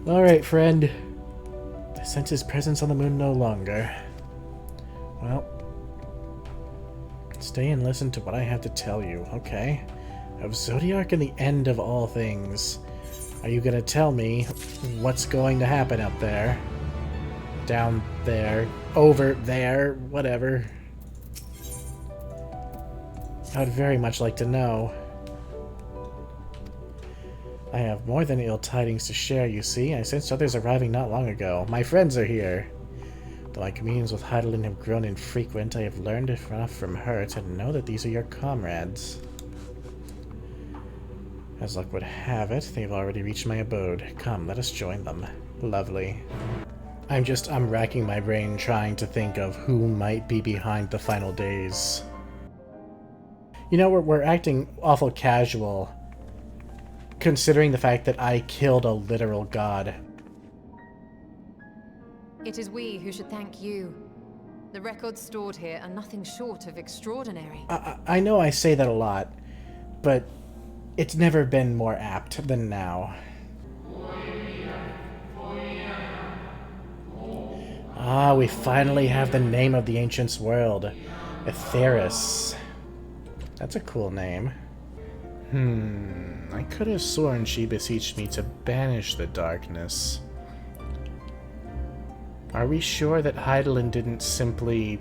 Alright, friend. I sense his presence on the moon no longer. Well, stay and listen to what I have to tell you, okay? Of Zodiac and the end of all things. Are you gonna tell me what's going to happen up there? Down there? Over there? Whatever. I'd very much like to know. I have more than ill tidings to share, you see. I sensed others arriving not long ago. My friends are here. Though my communions with Heidelin have grown infrequent, I have learned enough from her to know that these are your comrades. As luck would have it, they've already reached my abode. Come, let us join them. Lovely. I'm racking my brain trying to think of who might be behind the final days. You know, we're acting awful casual, considering the fact that I killed a literal god. It is we who should thank you. The records stored here are nothing short of extraordinary. I know I say that a lot, but it's never been more apt than now. Ah, we finally have the name of the ancient's world. Aetheris. That's a cool name. I could have sworn she beseeched me to banish the darkness. Are we sure that Heidelin didn't simply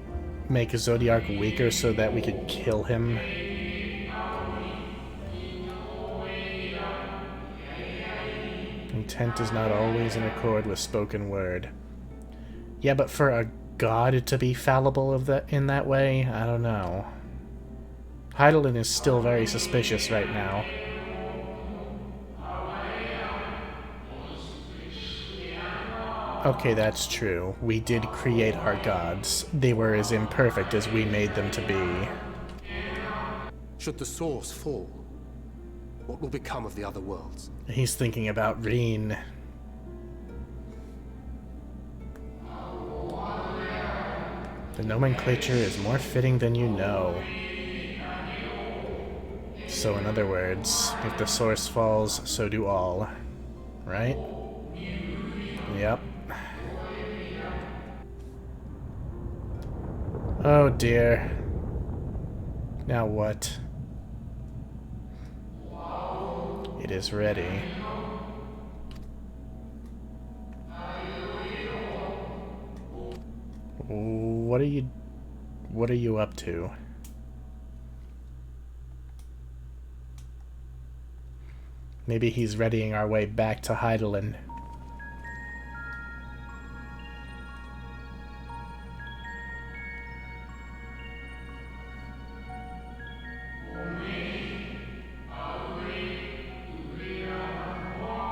make Zodiac weaker so that we could kill him? Intent is not always in accord with spoken word. Yeah, but for a god to be fallible in that way, I don't know. Heidelin is still very suspicious right now. Okay, that's true. We did create our gods. They were as imperfect as we made them to be. Should the source fall, what will become of the other worlds? He's thinking about Reen. The nomenclature is more fitting than you know. So in other words, if the source falls, so do all. Right? Yep. Oh dear. Now what? It is ready. What are you up to? Maybe he's readying our way back to Heidelin.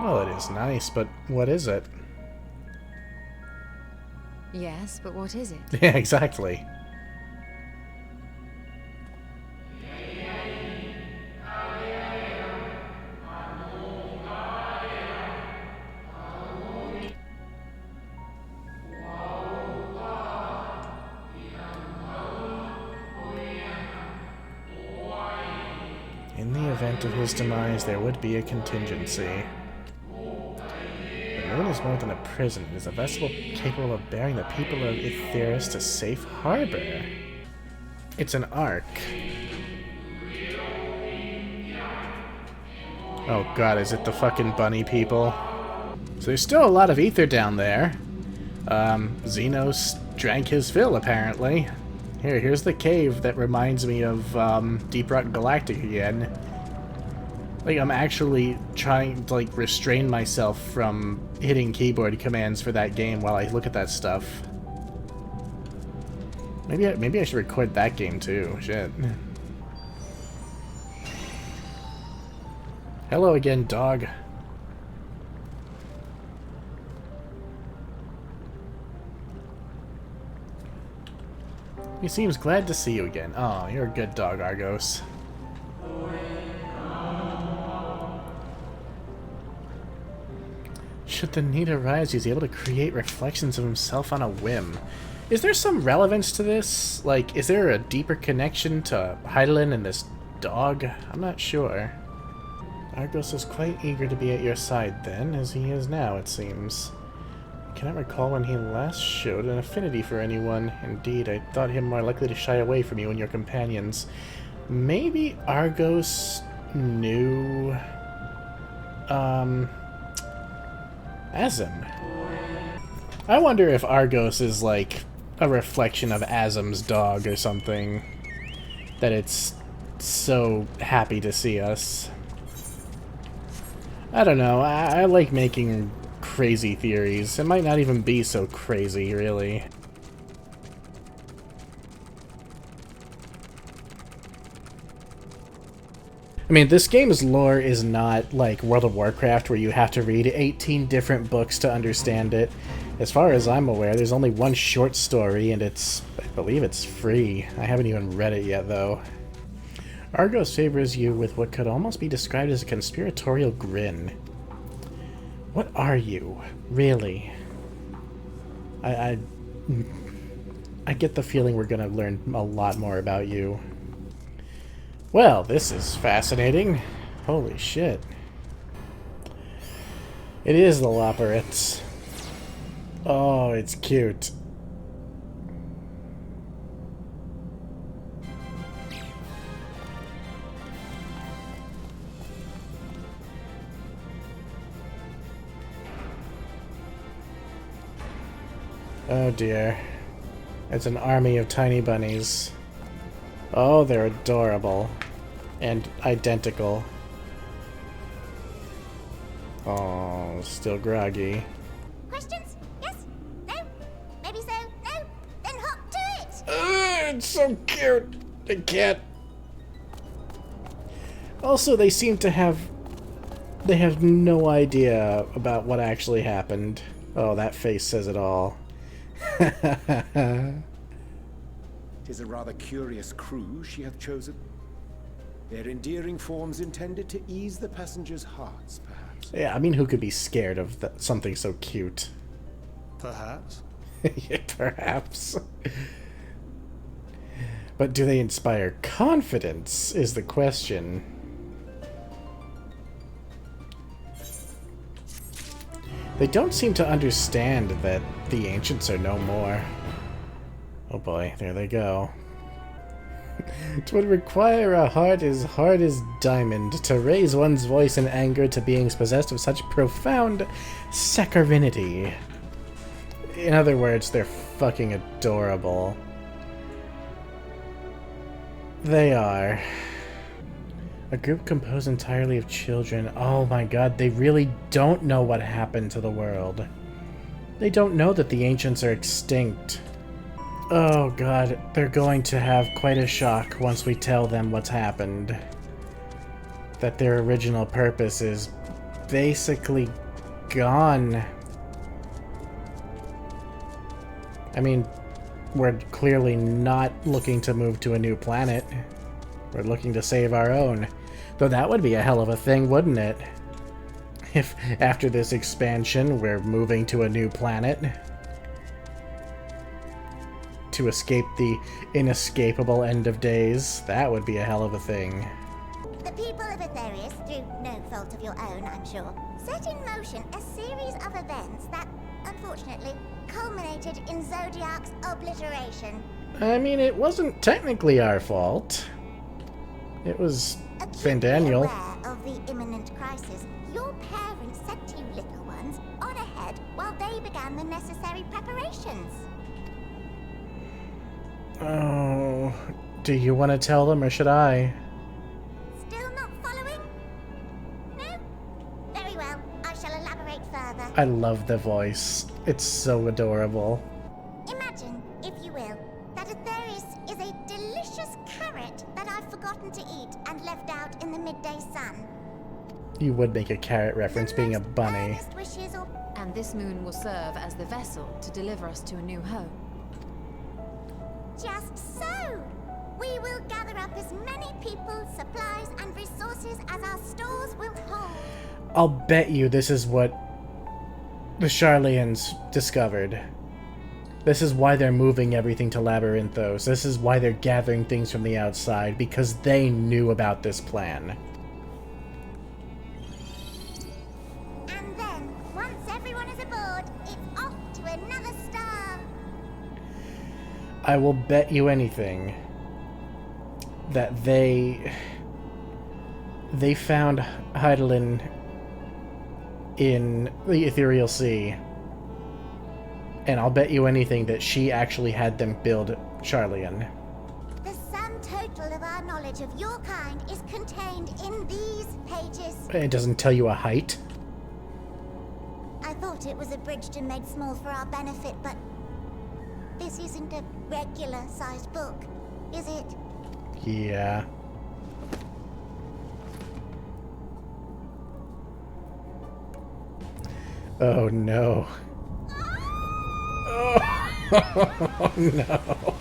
Well, it is nice, but what is it? Yes, but what is it? Yeah, exactly. In the event of his demise, there would be a contingency. The moon is more than a prison. It is a vessel capable of bearing the people of Aetheris to safe harbor. It's an ark. Oh god, is it the fucking bunny people? So there's still a lot of ether down there. Xenos drank his fill, apparently. Here's the cave that reminds me of Deep Rock Galactic again. Like, I'm actually trying to, like, restrain myself from hitting keyboard commands for that game while I look at that stuff. Maybe I should record that game too. Shit. Hello again, dog. He seems glad to see you again. Oh, you're a good dog, Argos. Should the need arise, he's able to create reflections of himself on a whim. Is there some relevance to this? Like, is there a deeper connection to Heidelin and this dog? I'm not sure. Argos is quite eager to be at your side then, as he is now, it seems. I cannot recall when he last showed an affinity for anyone. Indeed, I thought him more likely to shy away from you and your companions. Maybe Argos knew... Azim. I wonder if Argos is like a reflection of Azim's dog or something. That it's so happy to see us. I don't know, I like making crazy theories. It might not even be so crazy, really. I mean, this game's lore is not like World of Warcraft where you have to read 18 different books to understand it. As far as I'm aware, there's only one short story, and I believe it's free. I haven't even read it yet, though. Argos favors you with what could almost be described as a conspiratorial grin. What are you, really? I get the feeling we're gonna learn a lot more about you. Well, this is fascinating. Holy shit. It is the Loporrit. Oh, it's cute. Oh dear. It's an army of tiny bunnies. Oh, they're adorable. And identical. Oh, still groggy. Questions? Yes? No? Maybe so? No? Then hop to it! It's so cute! I can't. Also, they seem to have... They have no idea about what actually happened. Oh, that face says it all. Tis a rather curious crew she hath chosen. Their endearing forms intended to ease the passengers' hearts, perhaps. Yeah, I mean, who could be scared of something so cute? Perhaps. Yeah, perhaps. But do they inspire confidence, is the question. They don't seem to understand that the ancients are no more. Oh boy, there they go. It would require a heart as hard as diamond to raise one's voice in anger to beings possessed of such profound saccharinity. In other words, they're fucking adorable. They are. A group composed entirely of children. Oh my god, they really don't know what happened to the world. They don't know that the ancients are extinct. Oh god, they're going to have quite a shock once we tell them what's happened. That their original purpose is basically gone. I mean, we're clearly not looking to move to a new planet. We're looking to save our own. Though that would be a hell of a thing, wouldn't it? If after this expansion we're moving to a new planet. To escape the inescapable end of days. That would be a hell of a thing. The people of Aetherius, through no fault of your own, I'm sure, set in motion a series of events that, unfortunately, culminated in Zodiac's obliteration. I mean, it wasn't technically our fault. It was Van Daniel. Aware of the imminent crisis, your parents sent you little ones on ahead while they began the necessary preparations. Oh, do you want to tell them or should I? Still not following? No? Very well, I shall elaborate further. I love the voice. It's so adorable. Imagine, if you will, that Aetherius is a delicious carrot that I've forgotten to eat and left out in the midday sun. You would make a carrot reference being a Most bunny. earnest wishes or And this moon will serve as the vessel to deliver us to a new home. just so. We will gather up as many people, supplies, and resources as our stores will hold. I'll bet you this is what the Charlians discovered. This is why they're moving everything to Labyrinthos. This is why they're gathering things from the outside, because they knew about this plan. aboard. It's off to another star. I will bet you anything that they found Heidelin in the Ethereal Sea. And I'll bet you anything that she actually had them build Charlian. The sum total of our knowledge of your kind is contained in these pages. It doesn't tell you a height. I thought it was abridged and made small for our benefit, but this isn't a regular-sized book, is it? Yeah. Oh no. Oh no.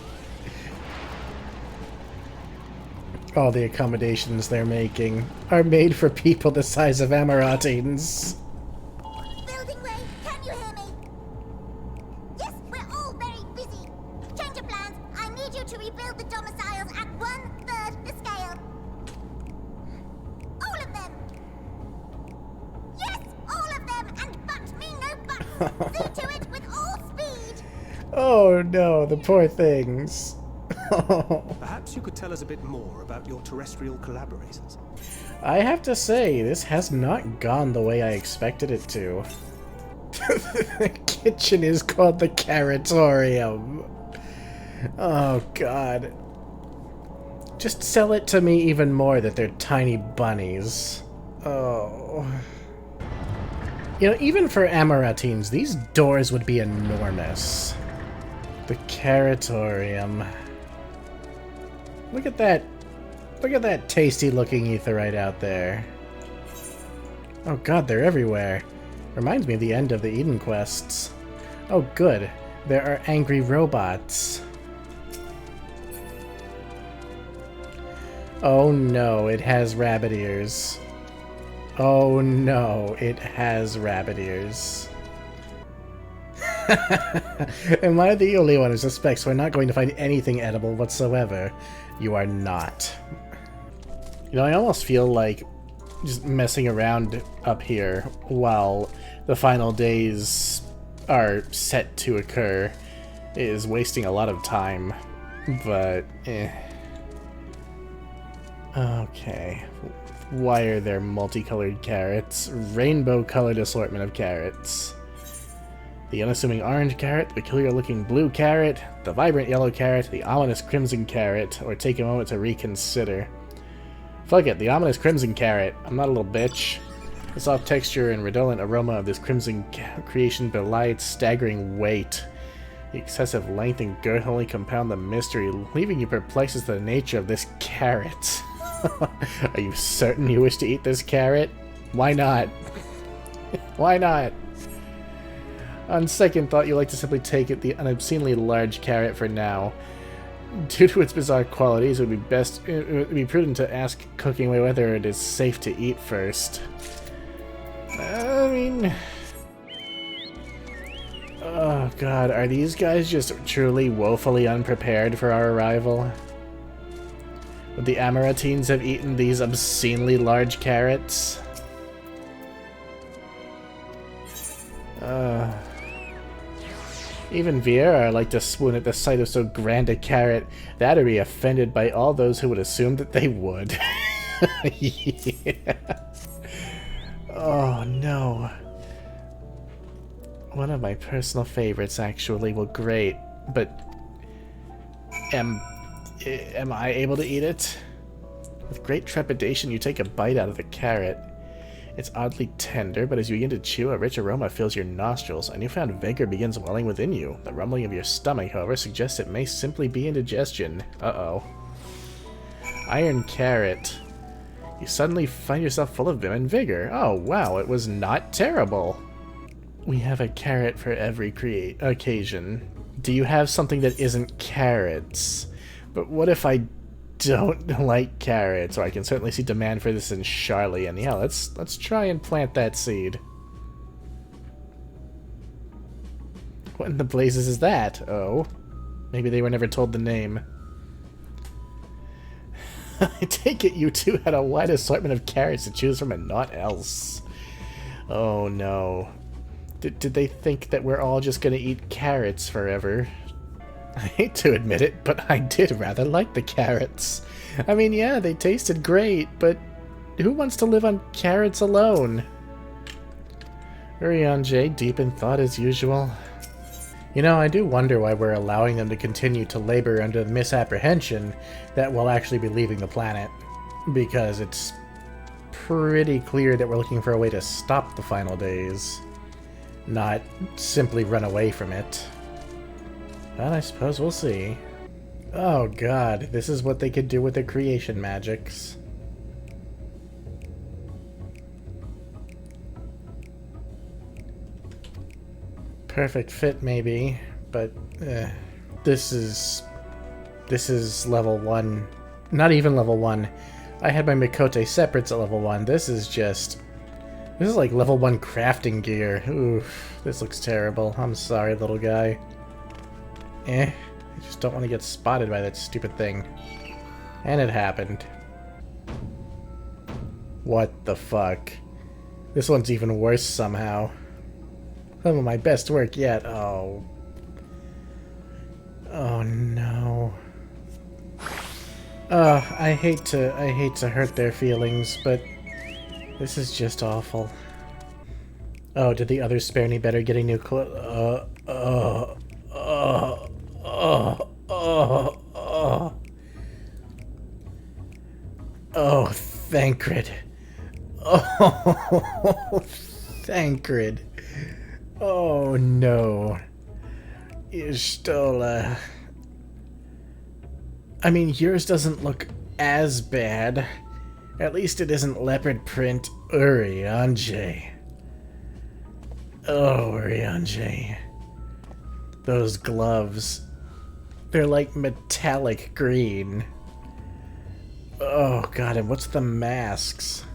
All the accommodations they're making are made for people the size of Amaratines. Building Ray, can you hear me? Yes, we're all very busy. Change of plans. I need you to rebuild the domiciles at 1/3 the scale. All of them. Yes, all of them, and but me no buts. See to it with all speed. Oh no, the poor things. Perhaps you could tell us a bit more about your terrestrial collaborators. I have to say, this has not gone the way I expected it to. The kitchen is called the Caratorium. Oh god. Just sell it to me even more that they're tiny bunnies. Oh. You know, even for Amaratines, these doors would be enormous. The Caratorium. Look at that. Look at that tasty-looking aetheryte out there. Oh god, they're everywhere. Reminds me of the end of the Eden quests. Oh good, there are angry robots. Oh no, it has rabbit ears. Oh no, it has rabbit ears. Am I the only one who suspects we're not going to find anything edible whatsoever? You are not. You know, I almost feel like just messing around up here while the final days are set to occur is wasting a lot of time, but Okay. Why are there multicolored carrots? Rainbow-colored assortment of carrots. The unassuming orange carrot, the peculiar-looking blue carrot, the vibrant yellow carrot, the ominous crimson carrot, or take a moment to reconsider. Fuck it, the ominous crimson carrot. I'm not a little bitch. The soft texture and redolent aroma of this crimson creation belie its staggering weight. The excessive length and girth only compound the mystery, leaving you perplexed as to the nature of this carrot. Are you certain you wish to eat this carrot? Why not? Why not? On second thought, you like to simply take it the unobscenely large carrot for now. Due to its bizarre qualities, it would be prudent to ask Cookingway whether it is safe to eat first. I mean... Oh god, are these guys just truly woefully unprepared for our arrival? Would the Amaratines have eaten these obscenely large carrots? Even Vieira like to swoon at the sight of so grand a carrot. That'd be offended by all those who would assume that they would. Yeah. Oh no. One of my personal favorites, actually. Well, great, but am I able to eat it? With great trepidation, you take a bite out of the carrot. It's oddly tender, but as you begin to chew, a rich aroma fills your nostrils. A newfound vigor begins welling within you. The rumbling of your stomach, however, suggests it may simply be indigestion. Uh-oh. Iron carrot. You suddenly find yourself full of vim and vigor. Oh, wow, it was not terrible. We have a carrot for every occasion. Do you have something that isn't carrots? But what if I don't like carrots? Or I can certainly see demand for this in Charlie, and yeah, let's try and plant that seed. What in the blazes is that? Oh. Maybe they were never told the name. I take it you two had a wide assortment of carrots to choose from and naught else. Oh no. Did they think that we're all just gonna eat carrots forever? I hate to admit it, but I did rather like the carrots. I mean, yeah, they tasted great, but who wants to live on carrots alone? Urianger, deep in thought as usual. You know, I do wonder why we're allowing them to continue to labor under the misapprehension that we'll actually be leaving the planet. Because it's pretty clear that we're looking for a way to stop the final days, not simply run away from it. But I suppose we'll see. Oh god, this is what they could do with their creation magics. Perfect fit, maybe, but this is level 1. Not even level 1. I had my Mikote separates at level 1. This is like level 1 crafting gear. Oof, this looks terrible. I'm sorry, little guy. I just don't want to get spotted by that stupid thing. And it happened. What the fuck? This one's even worse somehow. Some of my best work yet. Oh. Oh no. I hate to hurt their feelings, but this is just awful. Oh, did the others spare any better getting new clothes? Oh, Thancred. Oh, Thancred. Oh no. You stole I mean, yours doesn't look as bad. At least it isn't leopard print Urianger. Oh, Urianger. Those gloves. They're like metallic green. Oh god, and what's the masks?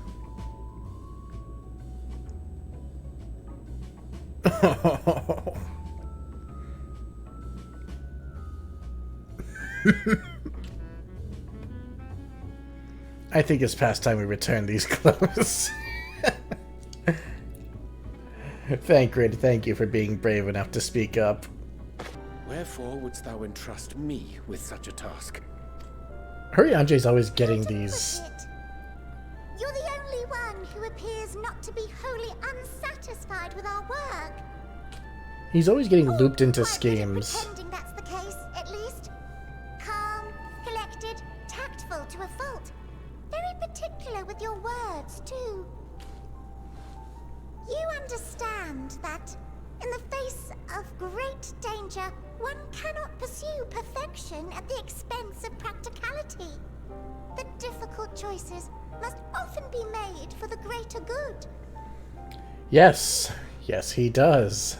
I think it's past time we return these clothes. Thancred, thank you for being brave enough to speak up. Wherefore wouldst thou entrust me with such a task? Urianger's always getting these. You're the only one who appears not to be wholly unsatisfied with our work. He's always getting looped into Quite good at schemes. pretending that's the case, at least. Calm, collected, tactful to a fault. Very particular with your words, too. You understand that, in the face of great danger, one cannot pursue perfection at the expense of practicality. The difficult choices must often be made for the greater good. Yes. Yes, he does.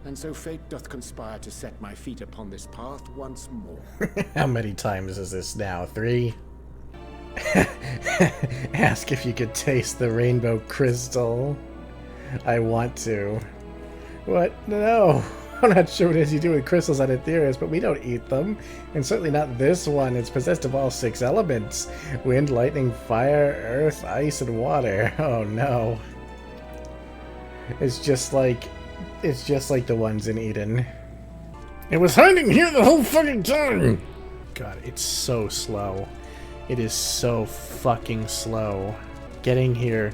And so fate doth conspire to set my feet upon this path once more. How many times is this now? 3? Ask if you could taste the rainbow crystal. I want to. What? No. I'm not sure what it is you do with crystals on Aetherius, but we don't eat them. And certainly not this one. It's possessed of all 6 elements. Wind, lightning, fire, earth, ice, and water. Oh no. It's just like the ones in Eden. It was hiding here the whole fucking time! God, it's so slow. It is so fucking slow. Getting here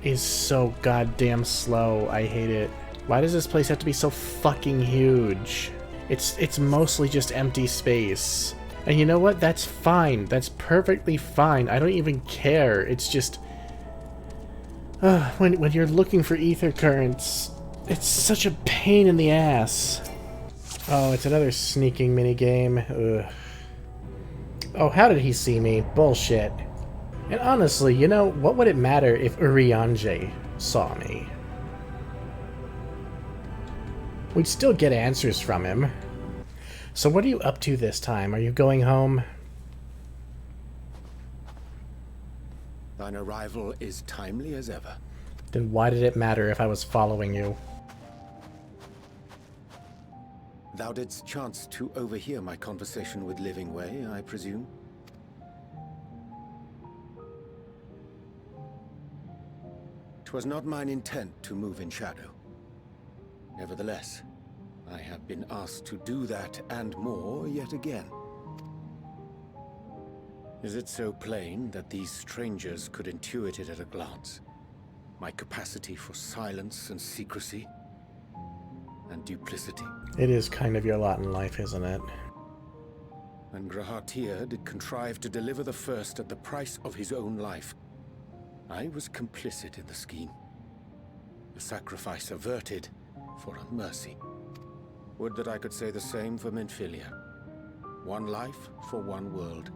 is so goddamn slow. I hate it. Why does this place have to be so fucking huge? It's mostly just empty space. And you know what? That's fine. That's perfectly fine. I don't even care. It's just... when you're looking for ether currents, it's such a pain in the ass. Oh, it's another sneaking minigame. Ugh. Oh, how did he see me? Bullshit. And honestly, you know, what would it matter if Urianger saw me? We'd still get answers from him. So what are you up to this time? Are you going home? Thine arrival is timely as ever. Then why did it matter if I was following you? Thou didst chance to overhear my conversation with Living Way, I presume? 'Twas not mine intent to move in shadow. Nevertheless, I have been asked to do that and more yet again. Is it so plain that these strangers could intuit it at a glance? My capacity for silence and secrecy and duplicity. It is kind of your lot in life, isn't it? And Grahatir did contrive to deliver the first at the price of his own life. I was complicit in the scheme. The sacrifice averted for a mercy. Would that I could say the same for Menphilia. One life for one world.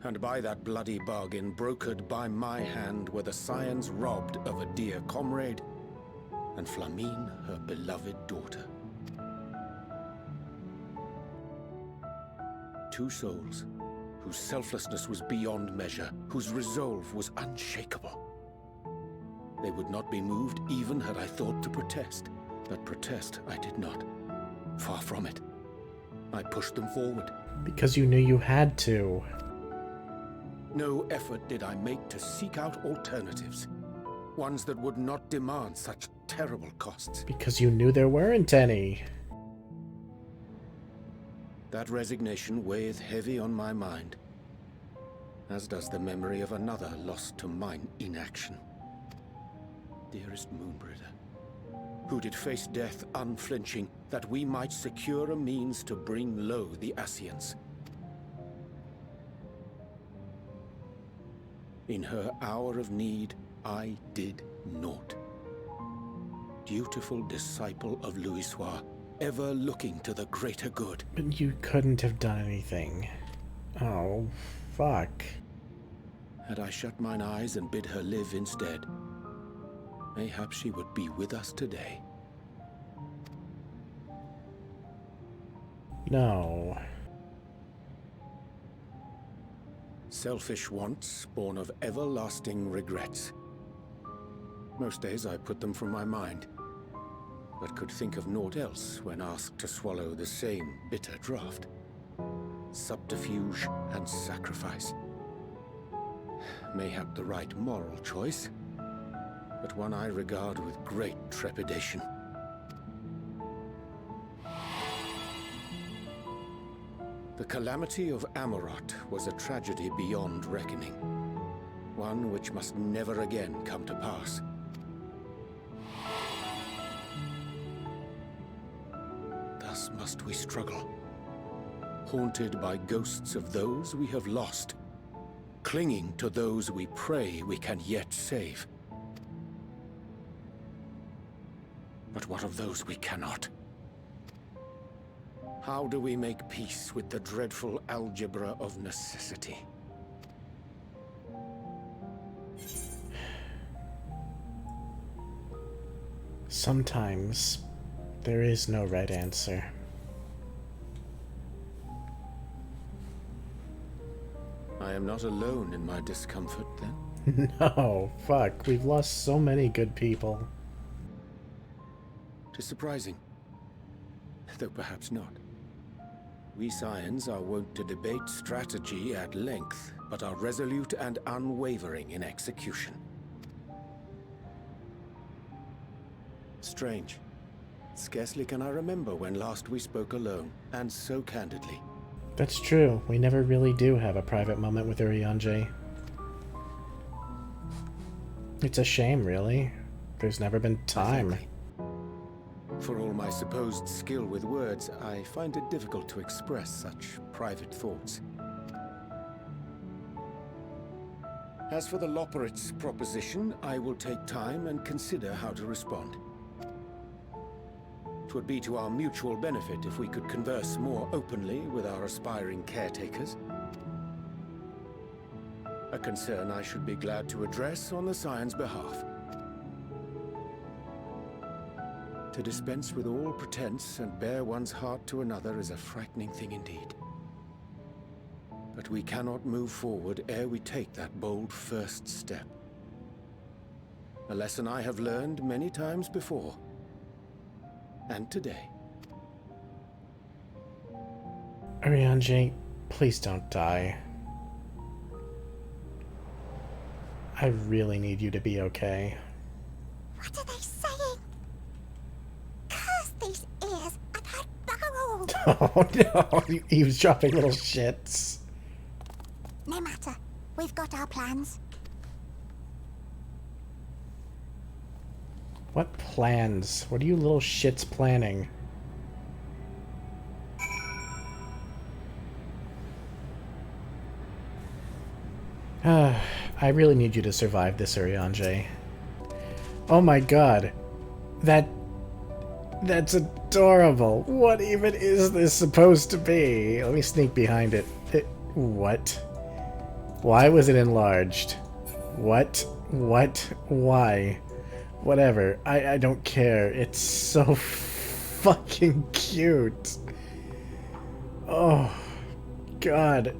And by that bloody bargain brokered by my hand were the scions robbed of a dear comrade, and Flamine her beloved daughter. Two souls, whose selflessness was beyond measure, whose resolve was unshakable. They would not be moved even had I thought to protest. But protest I did not. Far from it. I pushed them forward. Because you knew you had to. No effort did I make to seek out alternatives. Ones that would not demand such terrible costs. Because you knew there weren't any. That resignation weigheth heavy on my mind, as does the memory of another lost to mine inaction. Dearest Moonbringer, who did face death unflinching, that we might secure a means to bring low the Ascians. In her hour of need, I did naught. Dutiful disciple of Louisoix, ever looking to the greater good. But you couldn't have done anything. Oh, fuck. Had I shut mine eyes and bid her live instead, mayhap she would be with us today. No. Selfish wants, born of everlasting regrets. Most days I put them from my mind, but could think of naught else when asked to swallow the same bitter draught. Subterfuge and sacrifice. Mayhap the right moral choice, but one I regard with great trepidation. The calamity of Amarot was a tragedy beyond reckoning, one which must never again come to pass. Thus must we struggle, haunted by ghosts of those we have lost, clinging to those we pray we can yet save. But what of those we cannot? How do we make peace with the dreadful algebra of necessity? Sometimes there is no right answer. I am not alone in my discomfort, then? No, fuck. We've lost so many good people. 'Tis surprising, though perhaps not. We scions are wont to debate strategy at length, but are resolute and unwavering in execution. Strange. Scarcely can I remember when last we spoke alone, and so candidly. That's true. We never really do have a private moment with Urianger. It's a shame, really. There's never been time. Exactly. For all my supposed skill with words, I find it difficult to express such private thoughts. As for the Loporrit's proposition, I will take time and consider how to respond. It would be to our mutual benefit if we could converse more openly with our aspiring caretakers. A concern I should be glad to address on the Scion's behalf. To dispense with all pretense and bare one's heart to another is a frightening thing indeed. But we cannot move forward ere we take that bold first step. A lesson I have learned many times before. And today. Urianger, please don't die. I really need you to be okay. What are they saying? Curse these ears! I've heard bugger all! Oh no, he was dropping little shits. No matter. We've got our plans. What plans? What are you little shits planning? I really need you to survive this, Urianger. Oh my god. That's adorable. What even is this supposed to be? Let me sneak behind it. What? Why was it enlarged? What? Why? Whatever. I don't care. It's so fucking cute. Oh, God.